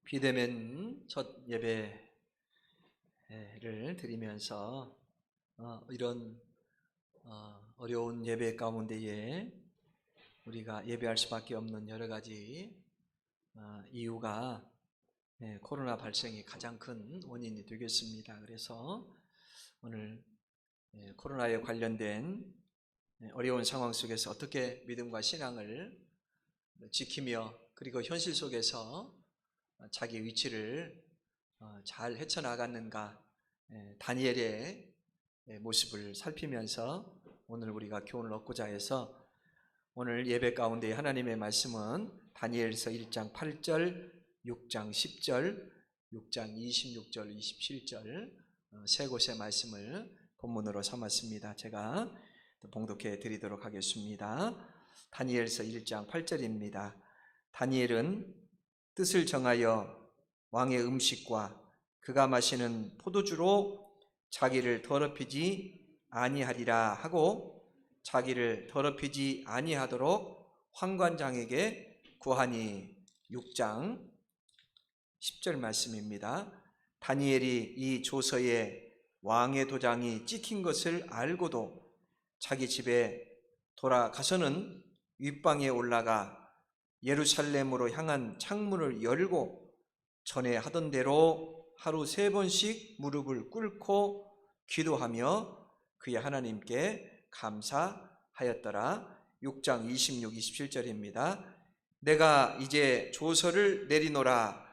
비대면 첫 예배를 드리면서 이런 어려운 예배 가운데에 우리가 예배할 수밖에 없는 여러 가지 이유가 코로나 발생이 가장 큰 원인이 되겠습니다. 그래서 오늘 코로나에 관련된 어려운 상황 속에서 어떻게 믿음과 신앙을 지키며 그리고 현실 속에서 자기 위치를 잘 헤쳐나갔는가, 다니엘의 모습을 살피면서 오늘 우리가 교훈을 얻고자 해서 오늘 예배 가운데 하나님의 말씀은 다니엘서 1장 8절, 6장 10절, 6장 26절, 27절 세 곳의 말씀을 본문으로 삼았습니다. 제가 봉독해 드리도록 하겠습니다. 다니엘서 1장 8절입니다. 다니엘은 뜻을 정하여 왕의 음식과 그가 마시는 포도주로 자기를 더럽히지 아니하리라 하고 자기를 더럽히지 아니하도록 환관장에게 구하니. 6장 10절 말씀입니다. 다니엘이 이 조서에 왕의 도장이 찍힌 것을 알고도 자기 집에 돌아가서는 윗방에 올라가 예루살렘으로 향한 창문을 열고 전에 하던 대로 하루 3번씩 무릎을 꿇고 기도하며 그의 하나님께 감사하였더라. 6장 26, 27절입니다. 내가 이제 조서를 내리노라.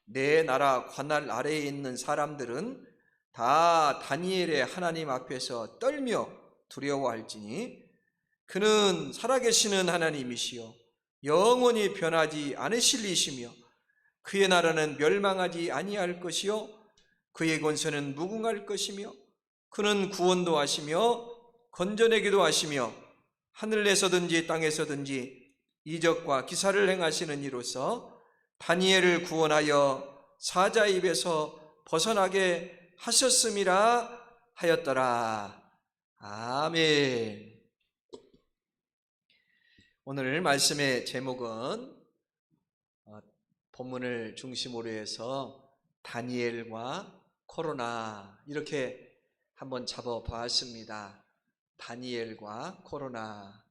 내 나라 관할 아래에 있는 사람들은 다 다니엘의 하나님 앞에서 떨며 두려워할지니 그는 살아계시는 하나님이시요 영원히 변하지 않으실 이시며 그의 나라는 멸망하지 아니할 것이요 그의 권세는 무궁할 것이며 그는 구원도 하시며 건져내기도 하시며 하늘에서든지 땅에서든지 이적과 기사를 행하시는 이로서 다니엘을 구원하여 사자의 입에서 벗어나게 하셨음이라 하였더라. 아멘. 오늘 말씀의 제목은 본문을 중심으로 해서 다니엘과 코로나 이렇게 한번 잡아보았습니다. 다니엘과 코로나.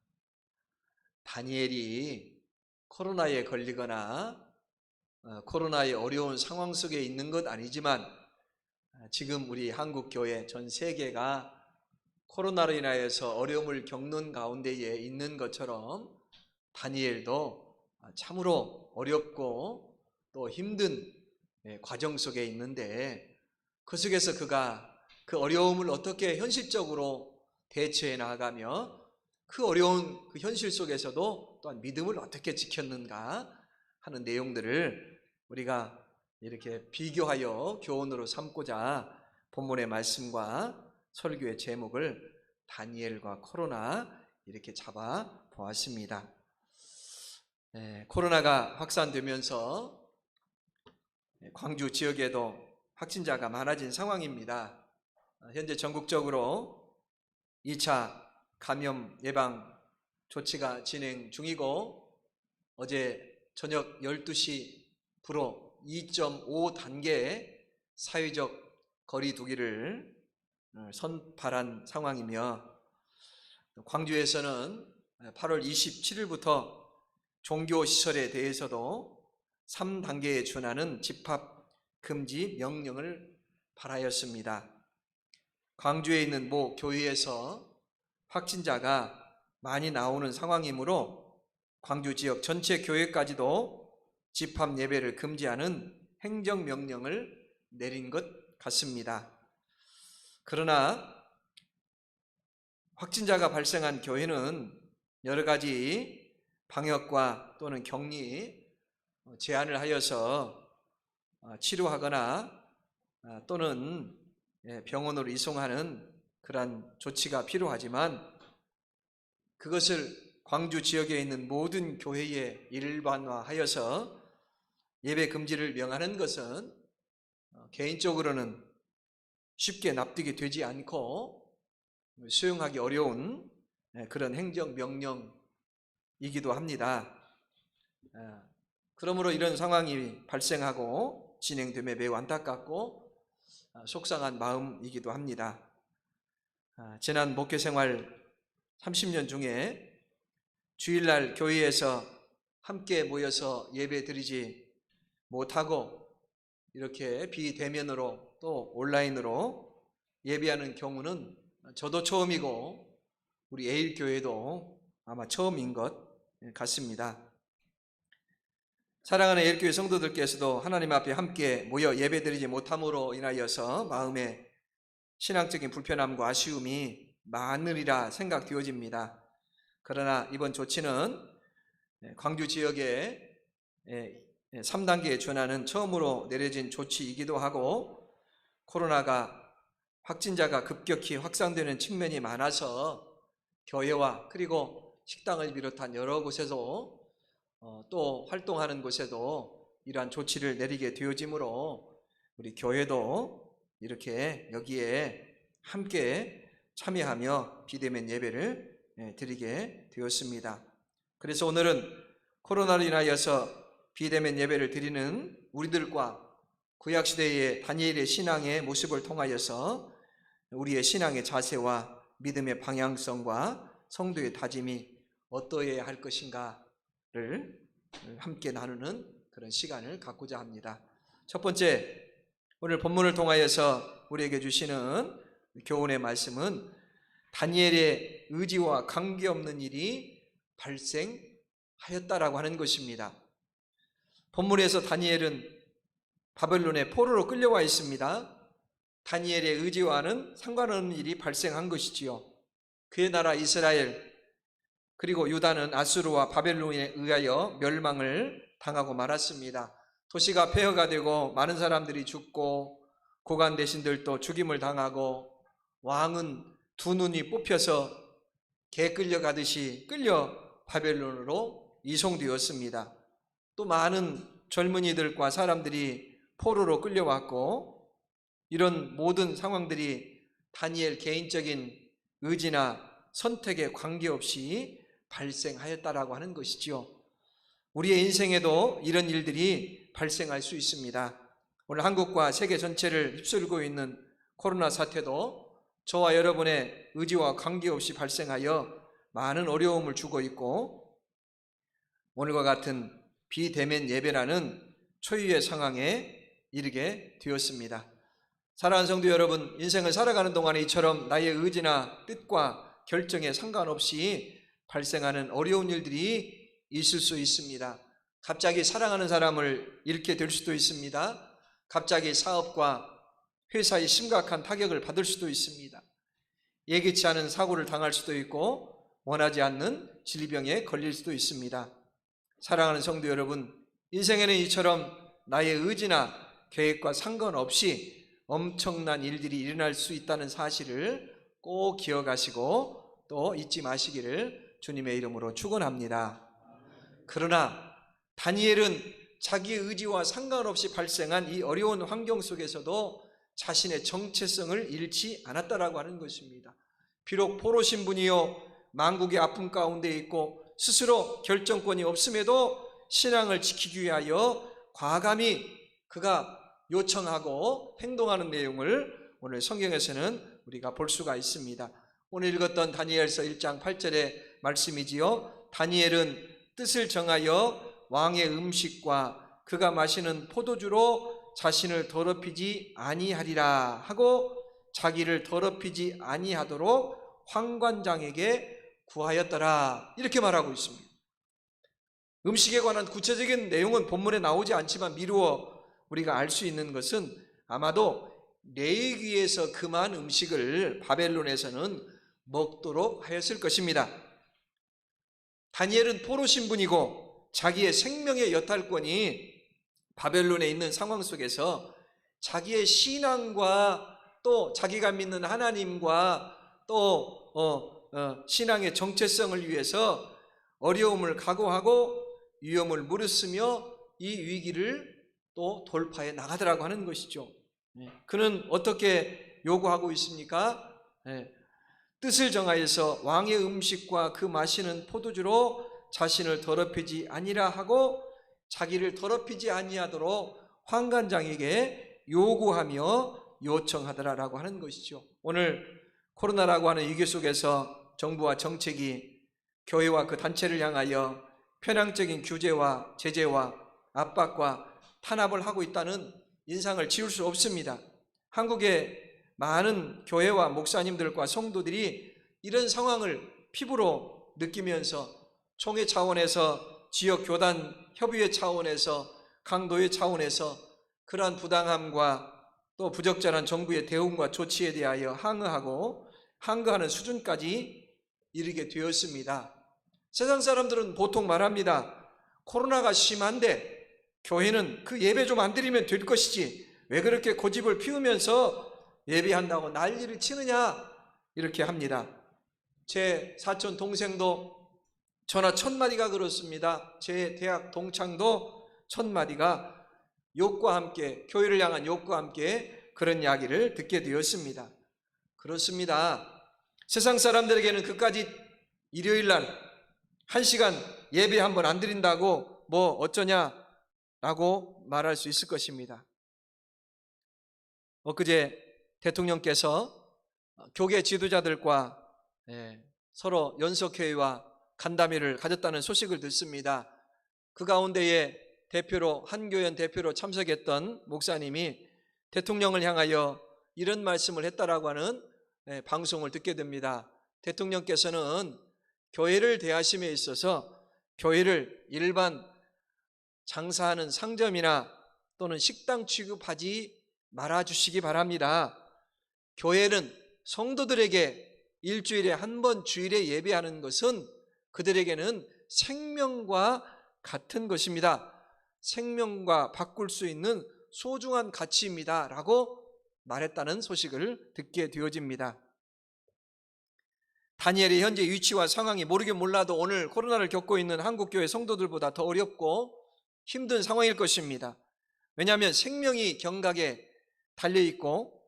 다니엘이 코로나에 걸리거나 코로나의 어려운 상황 속에 있는 것 아니지만 지금 우리 한국교회 전 세계가 코로나로 인하여서 어려움을 겪는 가운데에 있는 것처럼 다니엘도 참으로 어렵고 또 힘든 과정 속에 있는데 그 속에서 그가 그 어려움을 어떻게 현실적으로 대처해 나가며 그 어려운 그 현실 속에서도 또한 믿음을 어떻게 지켰는가 하는 내용들을 우리가 이렇게 비교하여 교훈으로 삼고자 본문의 말씀과 설교의 제목을 다니엘과 코로나 이렇게 잡아 보았습니다. 코로나가 확산되면서 광주 지역에도 확진자가 많아진 상황입니다. 현재 전국적으로 2차 감염 예방 조치가 진행 중이고 어제 저녁 12시부로 2.5단계의 사회적 거리 두기를 선발한 상황이며 광주에서는 8월 27일부터 종교시설에 대해서도 3단계에 준하는 집합 금지 명령을 발하였습니다. 광주에 있는 모 교회에서 확진자가 많이 나오는 상황이므로 광주 지역 전체 교회까지도 집합 예배를 금지하는 행정명령을 내린 것 같습니다. 그러나 확진자가 발생한 교회는 여러 가지 방역과 또는 격리 제한을 하여서 치료하거나 또는 병원으로 이송하는 그러한 조치가 필요하지만 그것을 광주 지역에 있는 모든 교회에 일반화하여서 예배 금지를 명하는 것은 개인적으로는 쉽게 납득이 되지 않고 수용하기 어려운 그런 행정명령이기도 합니다. 그러므로 이런 상황이 발생하고 진행됨에 매우 안타깝고 속상한 마음이기도 합니다. 지난 목회생활 30년 중에 주일날 교회에서 함께 모여서 예배 드리지 못하고 이렇게 비대면으로 또 온라인으로 예배하는 경우는 저도 처음이고 우리 에일교회도 아마 처음인 것 같습니다. 사랑하는 에일교회 성도들께서도 하나님 앞에 함께 모여 예배드리지 못함으로 인하여서 마음에 신앙적인 불편함과 아쉬움이 많으리라 생각되어집니다. 그러나 이번 조치는 광주 지역에 3단계에 준하는 처음으로 내려진 조치이기도 하고 코로나가 확진자가 급격히 확산되는 측면이 많아서 교회와 그리고 식당을 비롯한 여러 곳에서 또 활동하는 곳에도 이러한 조치를 내리게 되어지므로 우리 교회도 이렇게 여기에 함께 참여하며 비대면 예배를 드리게 되었습니다. 그래서 오늘은 코로나로 인하여서 비대면 예배를 드리는 우리들과 구약시대의 다니엘의 신앙의 모습을 통하여서 우리의 신앙의 자세와 믿음의 방향성과 성도의 다짐이 어떠해야 할 것인가를 함께 나누는 그런 시간을 갖고자 합니다. 첫 번째, 오늘 본문을 통하여서 우리에게 주시는 교훈의 말씀은 다니엘의 의지와 관계없는 일이 발생하였다라고 하는 것입니다. 본문에서 다니엘은 바벨론의 포로로 끌려와 있습니다. 다니엘의 의지와는 상관없는 일이 발생한 것이지요. 그의 나라 이스라엘 그리고 유다는 아수르와 바벨론에 의하여 멸망을 당하고 말았습니다. 도시가 폐허가 되고 많은 사람들이 죽고 고관 대신들도 죽임을 당하고 왕은 두 눈이 뽑혀서 개 끌려가듯이 끌려 바벨론으로 이송되었습니다. 또 많은 젊은이들과 사람들이 포로로 끌려왔고 이런 모든 상황들이 다니엘 개인적인 의지나 선택에 관계없이 발생하였다라고 하는 것이지요. 우리의 인생에도 이런 일들이 발생할 수 있습니다. 오늘 한국과 세계 전체를 휩쓸고 있는 코로나 사태도 저와 여러분의 의지와 관계없이 발생하여 많은 어려움을 주고 있고 오늘과 같은 비대면 예배라는 초유의 상황에 이르게 되었습니다. 사랑하는 성도 여러분, 인생을 살아가는 동안에 이처럼 나의 의지나 뜻과 결정에 상관없이 발생하는 어려운 일들이 있을 수 있습니다. 갑자기 사랑하는 사람을 잃게 될 수도 있습니다. 갑자기 사업과 회사에 심각한 타격을 받을 수도 있습니다. 예기치 않은 사고를 당할 수도 있고 원하지 않는 질병에 걸릴 수도 있습니다. 사랑하는 성도 여러분, 인생에는 이처럼 나의 의지나 계획과 상관없이 엄청난 일들이 일어날 수 있다는 사실을 꼭 기억하시고 또 잊지 마시기를 주님의 이름으로 축원합니다. 그러나 다니엘은 자기의 의지와 상관없이 발생한 이 어려운 환경 속에서도 자신의 정체성을 잃지 않았다라고 하는 것입니다. 비록 포로 신분이요 만국의 아픔 가운데 있고 스스로 결정권이 없음에도 신앙을 지키기 위하여 과감히 그가 요청하고 행동하는 내용을 오늘 성경에서는 우리가 볼 수가 있습니다. 오늘 읽었던 다니엘서 1장 8절의 말씀이지요. 다니엘은 뜻을 정하여 왕의 음식과 그가 마시는 포도주로 자신을 더럽히지 아니하리라 하고 자기를 더럽히지 아니하도록 환관장에게 구하였더라, 이렇게 말하고 있습니다. 음식에 관한 구체적인 내용은 본문에 나오지 않지만 미루어 우리가 알 수 있는 것은 아마도 레위기에서 금한 음식을 바벨론에서는 먹도록 하였을 것입니다. 다니엘은 포로 신분이고 자기의 생명의 여탈권이 바벨론에 있는 상황 속에서 자기의 신앙과 또 자기가 믿는 하나님과 또 신앙의 정체성을 위해서 어려움을 각오하고 위험을 무릅쓰며 이 위기를 또 돌파해 나가더라고 하는 것이죠. 그는 어떻게 요구하고 있습니까? 뜻을 정하여서 왕의 음식과 그 마시는 포도주로 자신을 더럽히지 아니라 하고 자기를 더럽히지 아니하도록 환관장에게 요구하며 요청하더라라고 하는 것이죠. 오늘 코로나라고 하는 위기 속에서 정부와 정책이 교회와 그 단체를 향하여 편향적인 규제와 제재와 압박과 탄압을 하고 있다는 인상을 지울 수 없습니다. 한국의 많은 교회와 목사님들과 성도들이 이런 상황을 피부로 느끼면서 총회 차원에서 지역 교단 협의회 차원에서 강도회 차원에서 그러한 부당함과 또 부적절한 정부의 대응과 조치에 대하여 항거하는 수준까지 이르게 되었습니다. 세상 사람들은 보통 말합니다. 코로나가 심한데 교회는 그 예배 좀 안 드리면 될 것이지 왜 그렇게 고집을 피우면서 예배한다고 난리를 치느냐 이렇게 합니다. 제 사촌 동생도 전화 1000마디가 그렇습니다. 제 대학 동창도 1000마디가 욕과 함께, 교회를 향한 욕과 함께 그런 이야기를 듣게 되었습니다. 그렇습니다. 세상 사람들에게는 그까지 일요일날 1시간 예배 한번 안 드린다고 뭐 어쩌냐라고 말할 수 있을 것입니다. 엊그제 대통령께서 교계 지도자들과 서로 연석회의와 간담회를 가졌다는 소식을 듣습니다. 그 가운데에 한교연 대표로 참석했던 목사님이 대통령을 향하여 이런 말씀을 했다라고 하는 방송을 듣게 됩니다. 대통령께서는 교회를 대하심에 있어서 교회를 일반 장사하는 상점이나 또는 식당 취급하지 말아주시기 바랍니다. 교회는 성도들에게 일주일에 한 번 주일에 예배하는 것은 그들에게는 생명과 같은 것입니다. 생명과 바꿀 수 있는 소중한 가치입니다 라고 말했다는 소식을 듣게 되어집니다. 다니엘의 현재 위치와 상황이 모르긴 몰라도 오늘 코로나를 겪고 있는 한국교회 성도들보다 더 어렵고 힘든 상황일 것입니다. 왜냐하면 생명이 경각에 달려있고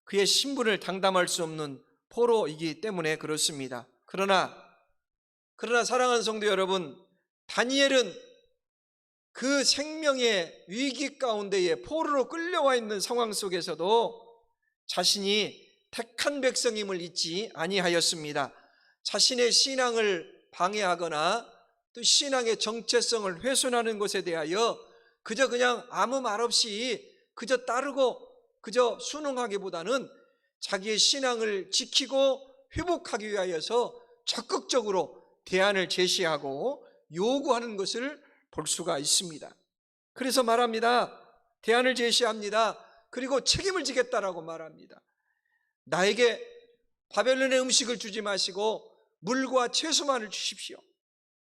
그의 신분을 당담할 수 없는 포로이기 때문에 그렇습니다. 그러나 사랑하는 성도 여러분, 다니엘은 그 생명의 위기 가운데에 포로로 끌려와 있는 상황 속에서도 자신이 택한 백성임을 잊지 아니하였습니다. 자신의 신앙을 방해하거나 또 신앙의 정체성을 훼손하는 것에 대하여 그냥 아무 말 없이 그저 따르고 그저 순응하기보다는 자기의 신앙을 지키고 회복하기 위하여서 적극적으로 대안을 제시하고 요구하는 것을 볼 수가 있습니다. 그래서 말합니다. 대안을 제시합니다. 그리고 책임을 지겠다라고 말합니다. 나에게 바벨론의 음식을 주지 마시고 물과 채소만을 주십시오.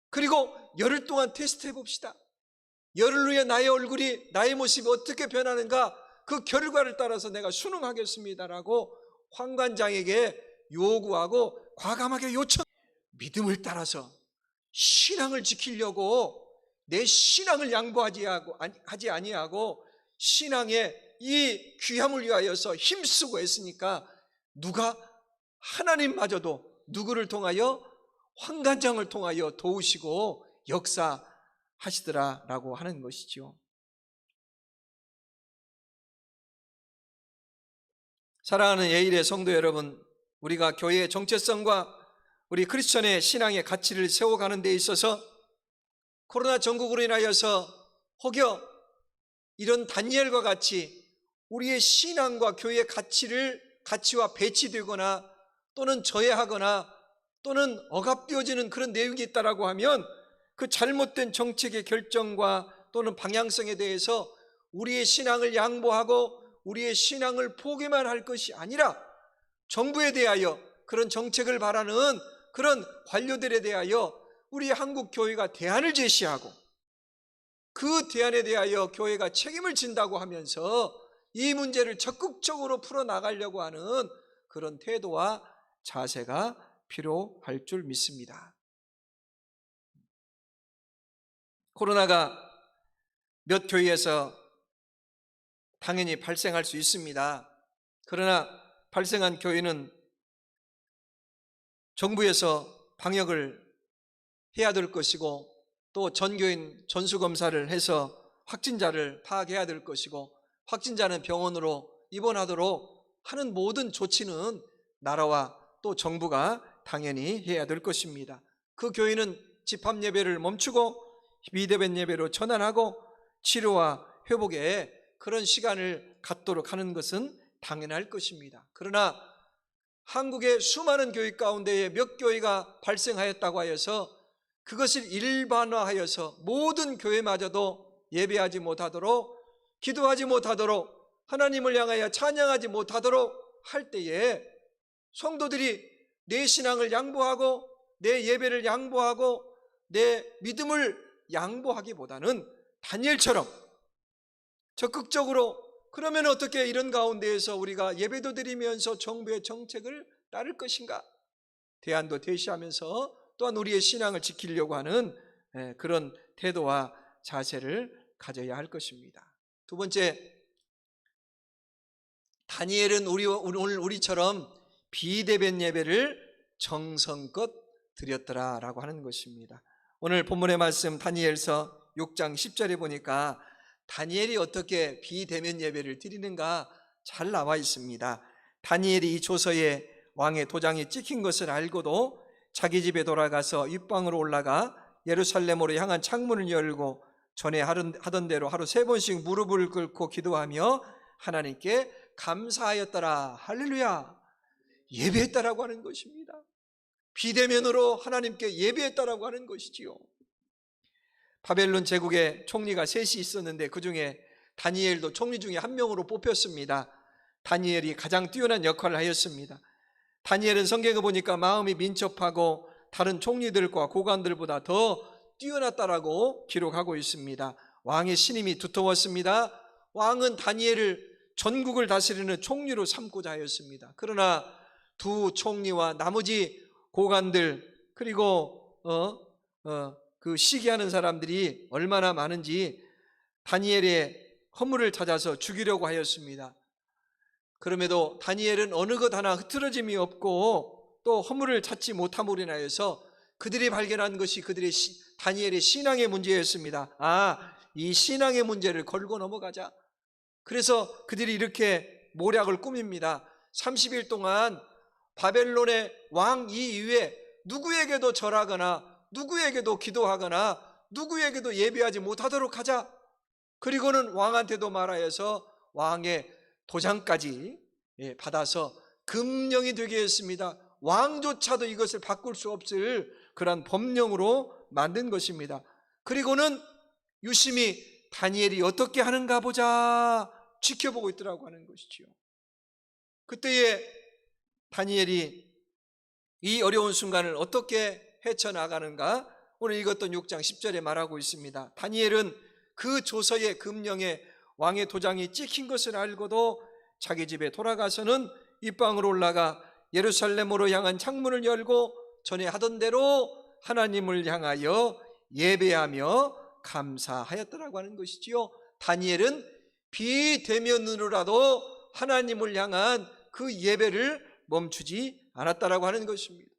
그리고 열흘 동안 테스트해 봅시다. 열흘 후에 나의 얼굴이, 나의 모습이 어떻게 변하는가 그 결과를 따라서 내가 순응하겠습니다라고 환관장에게 요구하고 과감하게 요청. 믿음을 따라서 신앙을 지키려고 내 신앙을 양보하지 아니하고 신앙의 이 귀함을 위하여서 힘쓰고 했으니까 하나님마저도 누구를 통하여 환관장을 통하여 도우시고 역사하시더라라고 하는 것이죠. 사랑하는 예일의 성도 여러분, 우리가 교회의 정체성과 우리 크리스천의 신앙의 가치를 세워가는 데 있어서 코로나 전국으로 인하여서 혹여 이런 다니엘과 같이 우리의 신앙과 교회의 가치와 배치되거나 또는 저해하거나 또는 억압되어지는 그런 내용이 있다라고 하면 그 잘못된 정책의 결정과 또는 방향성에 대해서 우리의 신앙을 양보하고 우리의 신앙을 포기만 할 것이 아니라 정부에 대하여 그런 정책을 바라는 그런 관료들에 대하여 우리 한국 교회가 대안을 제시하고 그 대안에 대하여 교회가 책임을 진다고 하면서 이 문제를 적극적으로 풀어나가려고 하는 그런 태도와 자세가 필요할 줄 믿습니다. 코로나가 몇 교회에서 당연히 발생할 수 있습니다. 그러나 발생한 교회는 정부에서 방역을 해야 될 것이고 또 전교인 전수검사를 해서 확진자를 파악해야 될 것이고, 확진자는 병원으로 입원하도록 하는 모든 조치는 나라와 또 정부가 당연히 해야 될 것입니다. 그 교인은 집합 예배를 멈추고 비대면 예배로 전환하고 치료와 회복에 그런 시간을 갖도록 하는 것은 당연할 것입니다. 그러나 한국의 수많은 교회 가운데에 몇 교회가 발생하였다고 하여서 그것을 일반화하여서 모든 교회마저도 예배하지 못하도록, 기도하지 못하도록, 하나님을 향하여 찬양하지 못하도록 할 때에 성도들이 내 신앙을 양보하고 내 예배를 양보하고 내 믿음을 양보하기보다는 다니엘처럼 적극적으로, 그러면 어떻게 이런 가운데에서 우리가 예배도 드리면서 정부의 정책을 따를 것인가, 대안도 제시하면서 또한 우리의 신앙을 지키려고 하는 그런 태도와 자세를 가져야 할 것입니다. 두 번째, 다니엘은 오늘 우리처럼 비대면 예배를 정성껏 드렸더라라고 하는 것입니다. 오늘 본문의 말씀 다니엘서 6장 10절에 보니까 다니엘이 어떻게 비대면 예배를 드리는가 잘 나와 있습니다. 다니엘이 이 조서에 왕의 도장이 찍힌 것을 알고도 자기 집에 돌아가서 윗방으로 올라가 예루살렘으로 향한 창문을 열고 전에 하던 대로 하루 3번씩 무릎을 꿇고 기도하며 하나님께 감사하였더라. 할렐루야. 예배했다라고 하는 것입니다. 비대면으로 하나님께 예배했다라고 하는 것이지요. 바벨론 제국에 총리가 셋이 있었는데 그 중에 다니엘도 총리 중에 한 명으로 뽑혔습니다. 다니엘이 가장 뛰어난 역할을 하였습니다. 다니엘은 성경에 보니까 마음이 민첩하고 다른 총리들과 고관들보다 더 뛰어났다라고 기록하고 있습니다. 왕의 신임이 두터웠습니다. 왕은 다니엘을 전국을 다스리는 총리로 삼고자 하였습니다. 그러나 두 총리와 나머지 고관들, 그리고 그 시기하는 사람들이 얼마나 많은지 다니엘의 허물을 찾아서 죽이려고 하였습니다. 그럼에도 다니엘은 어느 것 하나 흐트러짐이 없고 또 허물을 찾지 못함으로 인하여서 그들이 발견한 것이 다니엘의 신앙의 문제였습니다. 이 신앙의 문제를 걸고 넘어가자. 그래서 그들이 이렇게 모략을 꾸밉니다. 30일 동안 바벨론의 왕 이외에 누구에게도 절하거나 누구에게도 기도하거나 누구에게도 예배하지 못하도록 하자. 그리고는 왕한테도 말하여서 왕의 도장까지 받아서 금령이 되게 했습니다. 왕조차도 이것을 바꿀 수 없을 그런 법령으로 만든 것입니다. 그리고는 유심히 다니엘이 어떻게 하는가 보자 지켜보고 있더라고 하는 것이지요. 그때에 다니엘이 이 어려운 순간을 어떻게 헤쳐나가는가, 오늘 읽었던 6장 10절에 말하고 있습니다. 다니엘은 그 조서의 금령에 왕의 도장이 찍힌 것을 알고도 자기 집에 돌아가서는 윗방으로 올라가 예루살렘으로 향한 창문을 열고 전에 하던 대로 하나님을 향하여 예배하며 감사하였더라고 하는 것이지요. 다니엘은 비대면으로라도 하나님을 향한 그 예배를 멈추지 않았다라고 하는 것입니다.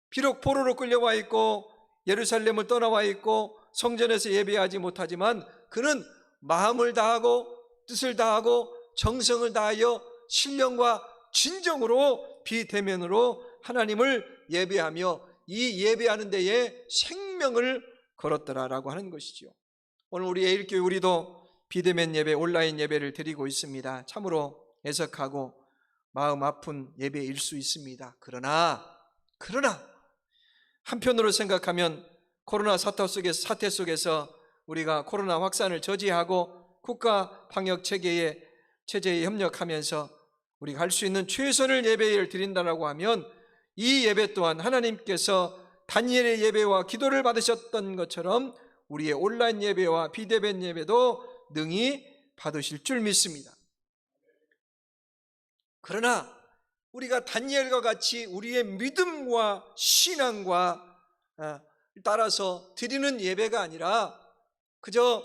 비록 포로로 끌려와 있고 예루살렘을 떠나와 있고 성전에서 예배하지 못하지만 그는 마음을 다하고 뜻을 다하고 정성을 다하여 신령과 진정으로 비대면으로 하나님을 예배하며 이 예배하는 데에 생명을 걸었더라라고 하는 것이죠. 오늘 우리 에일교회 우리도 비대면 예배, 온라인 예배를 드리고 있습니다. 참으로 애석하고 마음 아픈 예배일 수 있습니다. 그러나 한편으로 생각하면 코로나 사태 속에서 우리가 코로나 확산을 저지하고 국가 방역 체제에 협력하면서 우리가 할 수 있는 최선을 예배를 드린다라고 하면 이 예배 또한 하나님께서 다니엘의 예배와 기도를 받으셨던 것처럼 우리의 온라인 예배와 비대면 예배도 능히 받으실 줄 믿습니다. 그러나 우리가 다니엘과 같이 우리의 믿음과 신앙과 따라서 드리는 예배가 아니라 그저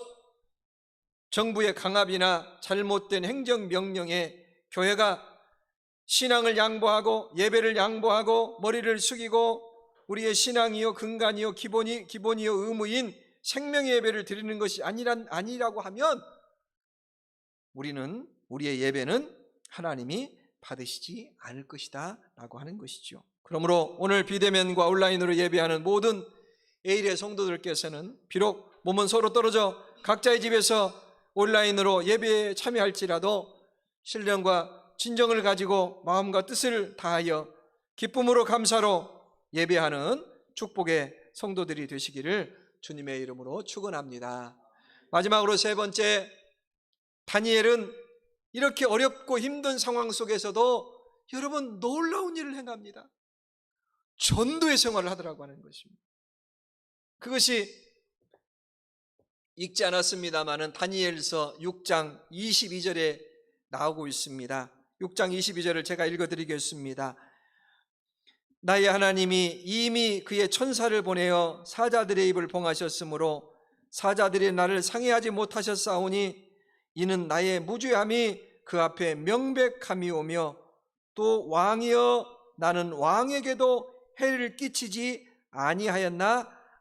정부의 강압이나 잘못된 행정명령에 교회가 신앙을 양보하고 예배를 양보하고 머리를 숙이고 우리의 신앙이요 근간이요 기본이요 의무인 생명의 예배를 드리는 것이 아니라고 하면 우리의 예배는 하나님이 받으시지 않을 것이다 라고 하는 것이죠. 그러므로 오늘 비대면과 온라인으로 예배하는 모든 A일의 성도들께서는 비록 몸은 서로 떨어져 각자의 집에서 온라인으로 예배에 참여할지라도 신령과 진정을 가지고 마음과 뜻을 다하여 기쁨으로 감사로 예배하는 축복의 성도들이 되시기를 주님의 이름으로 축원합니다. 마지막으로 세 번째, 다니엘은 이렇게 어렵고 힘든 상황 속에서도 여러분 놀라운 일을 행합니다. 전도의 생활을 하더라고 하는 것입니다. 그것이 읽지 않았습니다마는 다니엘서 6장 22절에 나오고 있습니다. 6장 22절을 제가 읽어드리겠습니다. 나의 하나님이 이미 그의 천사를 보내어 사자들의 입을 봉하셨으므로 사자들이 나를 상해하지 못하셨사오니 이는 나의 무죄함이 그 앞에 명백함이오며 또 왕이여 나는 왕에게도 해를 끼치지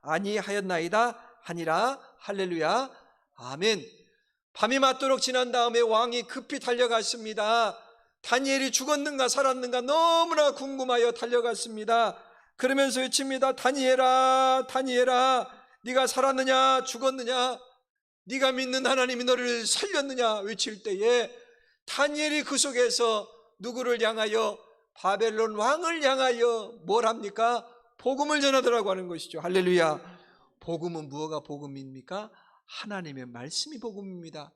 아니하였나이다 하니라. 할렐루야 아멘. 밤이 맞도록 지난 다음에 왕이 급히 달려갔습니다. 다니엘이 죽었는가 살았는가 너무나 궁금하여 달려갔습니다. 그러면서 외칩니다. 다니엘아 다니엘아 네가 살았느냐 죽었느냐, 네가 믿는 하나님이 너를 살렸느냐 외칠 때에 다니엘이 그 속에서 누구를 향하여? 바벨론 왕을 향하여 뭘 합니까? 복음을 전하더라고 하는 것이죠. 할렐루야. 복음은 무엇가 복음입니까? 하나님의 말씀이 복음입니다.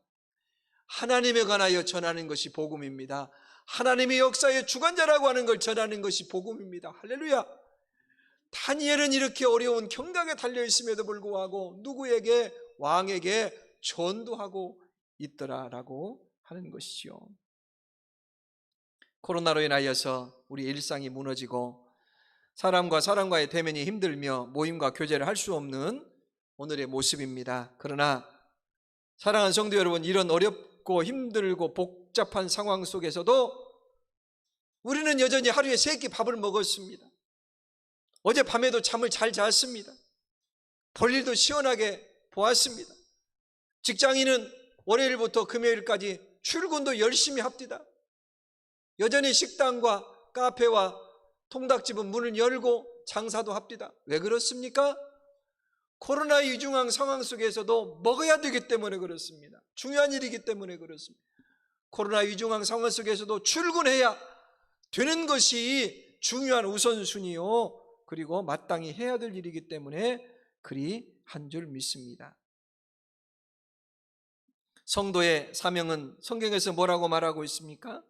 하나님에 관하여 전하는 것이 복음입니다. 하나님의 역사의 주관자라고 하는 걸 전하는 것이 복음입니다. 할렐루야. 다니엘은 이렇게 어려운 경각에 달려있음에도 불구하고 누구에게? 왕에게 전도하고 있더라라고 하는 것이죠. 코로나로 인하여서 우리 일상이 무너지고 사람과 사람과의 대면이 힘들며 모임과 교제를 할 수 없는 오늘의 모습입니다. 그러나 사랑하는 성도 여러분, 이런 어렵고 힘들고 복잡한 상황 속에서도 우리는 여전히 하루에 3끼 밥을 먹었습니다. 어젯밤에도 잠을 잘 잤습니다. 볼일도 시원하게 보았습니다. 직장인은 월요일부터 금요일까지 출근도 열심히 합니다. 여전히 식당과 카페와 통닭집은 문을 열고 장사도 합니다. 왜 그렇습니까? 코로나 위중한 상황 속에서도 먹어야 되기 때문에 그렇습니다. 중요한 일이기 때문에 그렇습니다. 코로나 위중한 상황 속에서도 출근해야 되는 것이 중요한 우선순위요, 그리고 마땅히 해야 될 일이기 때문에 그리 한 줄 믿습니다. 성도의 사명은 성경에서 뭐라고 말하고 있습니까?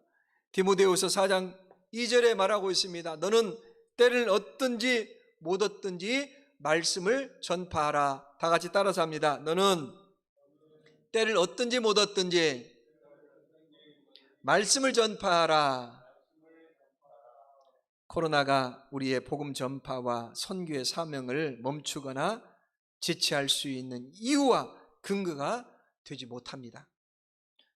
디모데후서 4장 2절에 말하고 있습니다. 너는 때를 얻든지 못 얻든지 말씀을 전파하라. 다 같이 따라서 합니다. 너는 때를 얻든지 못 얻든지 말씀을 전파하라. 코로나가 우리의 복음 전파와 선교의 사명을 멈추거나 지체할 수 있는 이유와 근거가 되지 못합니다.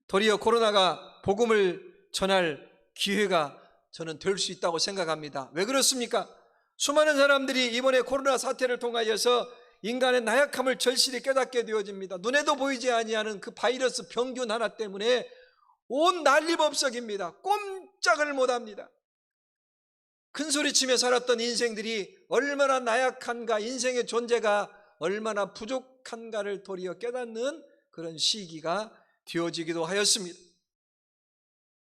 도리어 코로나가 복음을 전할 기회가 저는 될 수 있다고 생각합니다. 왜 그렇습니까? 수많은 사람들이 이번에 코로나 사태를 통하여서 인간의 나약함을 절실히 깨닫게 되어집니다. 눈에도 보이지 아니하는 그 바이러스 병균 하나 때문에 온 난리법석입니다. 꼼짝을 못합니다. 큰소리치며 살았던 인생들이 얼마나 나약한가, 인생의 존재가 얼마나 부족한가를 도리어 깨닫는 그런 시기가 되어지기도 하였습니다.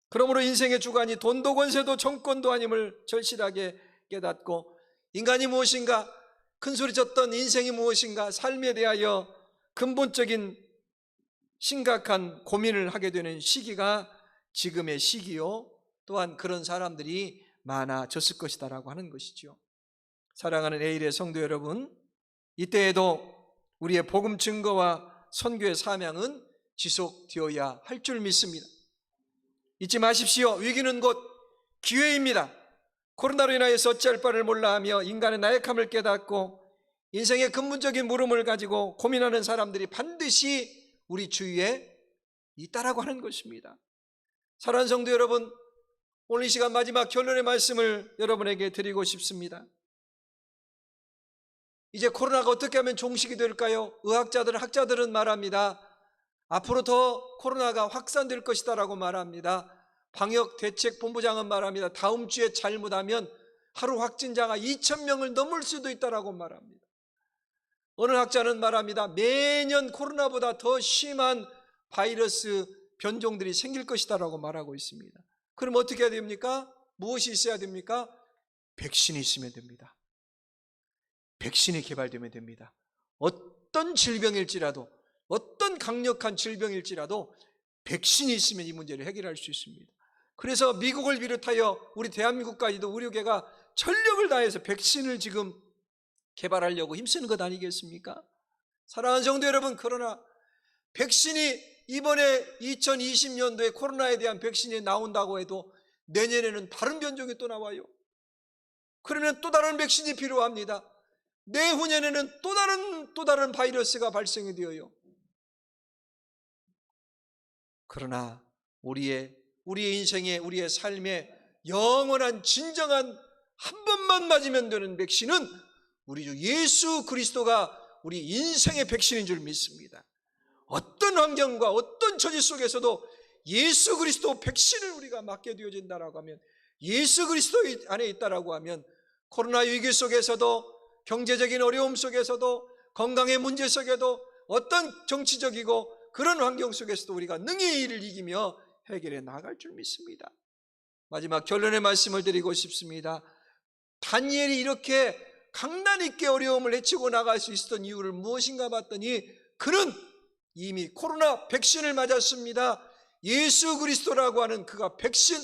그러므로 인생의 주관이 돈도 권세도 정권도 아님을 절실하게 깨닫고, 인간이 무엇인가, 큰소리쳤던 인생이 무엇인가, 삶에 대하여 근본적인 심각한 고민을 하게 되는 시기가 지금의 시기요, 또한 그런 사람들이 많아졌을 것이다 라고 하는 것이죠. 사랑하는 A일의 성도 여러분, 이때에도 우리의 복음 증거와 선교의 사명은 지속되어야 할 줄 믿습니다. 잊지 마십시오. 위기는 곧 기회입니다. 코로나로 인하여서 어찌할 바를 몰라하며 인간의 나약함을 깨닫고 인생의 근본적인 물음을 가지고 고민하는 사람들이 반드시 우리 주위에 있다라고 하는 것입니다. 사랑하는 성도 여러분, 오늘 이 시간 마지막 결론의 말씀을 여러분에게 드리고 싶습니다. 이제 코로나가 어떻게 하면 종식이 될까요? 학자들은 말합니다. 앞으로 더 코로나가 확산될 것이다라고 말합니다. 방역대책본부장은 말합니다. 다음 주에 잘못하면 하루 확진자가 2,000명을 넘을 수도 있다라고 말합니다. 어느 학자는 말합니다. 매년 코로나보다 더 심한 바이러스 변종들이 생길 것이다라고 말하고 있습니다. 그럼 어떻게 해야 됩니까? 무엇이 있어야 됩니까? 백신이 있으면 됩니다. 백신이 개발되면 됩니다. 어떤 질병일지라도, 어떤 강력한 질병일지라도 백신이 있으면 이 문제를 해결할 수 있습니다. 그래서 미국을 비롯하여 우리 대한민국까지도 의료계가 전력을 다해서 백신을 지금 개발하려고 힘쓰는 것 아니겠습니까? 사랑하는 성도 여러분, 그러나 백신이 이번에 2020년도에 코로나에 대한 백신이 나온다고 해도 내년에는 다른 변종이 또 나와요. 그러면 또 다른 백신이 필요합니다. 내후년에는 또 다른 바이러스가 발생이 되어요. 그러나 우리의 인생에, 우리의 삶에 영원한 진정한 한 번만 맞으면 되는 백신은 우리 주 예수 그리스도가 우리 인생의 백신인 줄 믿습니다. 어떤 환경과 어떤 처지 속에서도 예수 그리스도 백신을 우리가 맞게 되어진다라고 하면, 예수 그리스도 안에 있다라고 하면 코로나 위기 속에서도, 경제적인 어려움 속에서도, 건강의 문제 속에도, 어떤 정치적이고 그런 환경 속에서도 우리가 능히 이를 이기며 해결해 나갈 줄 믿습니다. 마지막 결론의 말씀을 드리고 싶습니다. 다니엘이 이렇게 강단 있게 어려움을 헤치고 나갈 수 있었던 이유를 무엇인가 봤더니 그는 이미 코로나 백신을 맞았습니다. 예수 그리스도라고 하는 그가 백신,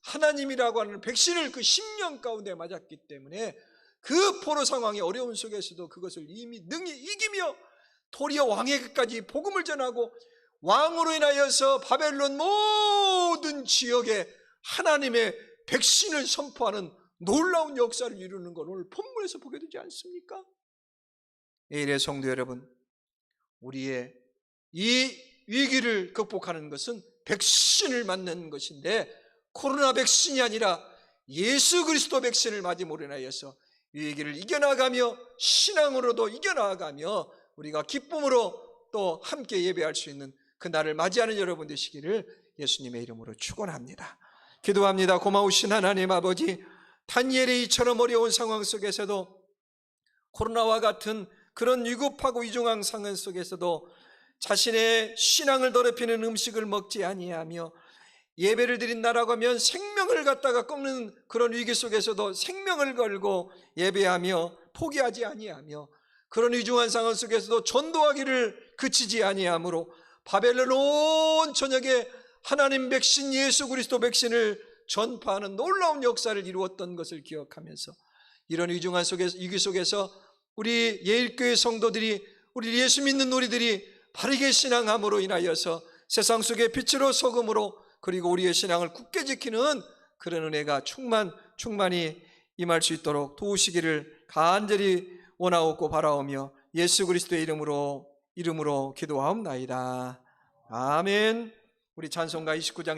하나님이라고 하는 백신을 그 10년 가운데 맞았기 때문에 그 포로 상황의 어려움 속에서도 그것을 이미 능히 이기며 도리어 왕에게까지 복음을 전하고 왕으로 인하여서 바벨론 모든 지역에 하나님의 백신을 선포하는 놀라운 역사를 이루는 걸 오늘 본문에서 보게 되지 않습니까? 예일의 성도 여러분, 우리의 이 위기를 극복하는 것은 백신을 맞는 것인데, 코로나 백신이 아니라 예수 그리스도 백신을 맞음으로 인하여서 이 위기를 이겨나가며 신앙으로도 이겨나가며 우리가 기쁨으로 또 함께 예배할 수 있는 그 날을 맞이하는 여러분 되시기를 예수님의 이름으로 축원합니다. 기도합니다. 고마우신 하나님 아버지, 다니엘의 이처럼 어려운 상황 속에서도, 코로나와 같은 그런 위급하고 위중한 상황 속에서도 자신의 신앙을 더럽히는 음식을 먹지 아니하며, 예배를 드린다라고 하면 생명을 갖다가 꺾는 그런 위기 속에서도 생명을 걸고 예배하며 포기하지 아니하며, 그런 위중한 상황 속에서도 전도하기를 그치지 아니하므로 바벨론 온 전역에 하나님 백신, 예수 그리스도 백신을 전파하는 놀라운 역사를 이루었던 것을 기억하면서, 이런 위중한 위기 속에서 우리 예일교회 성도들이, 우리 예수 믿는 우리들이 바르게 신앙함으로 인하여서 세상 속의 빛으로 소금으로, 그리고 우리의 신앙을 굳게 지키는 그런 은혜가 충만히 임할 수 있도록 도우시기를 간절히 원하옵고 바라오며 예수 그리스도의 이름으로 기도하옵나이다. 아멘. 우리 찬송가 29장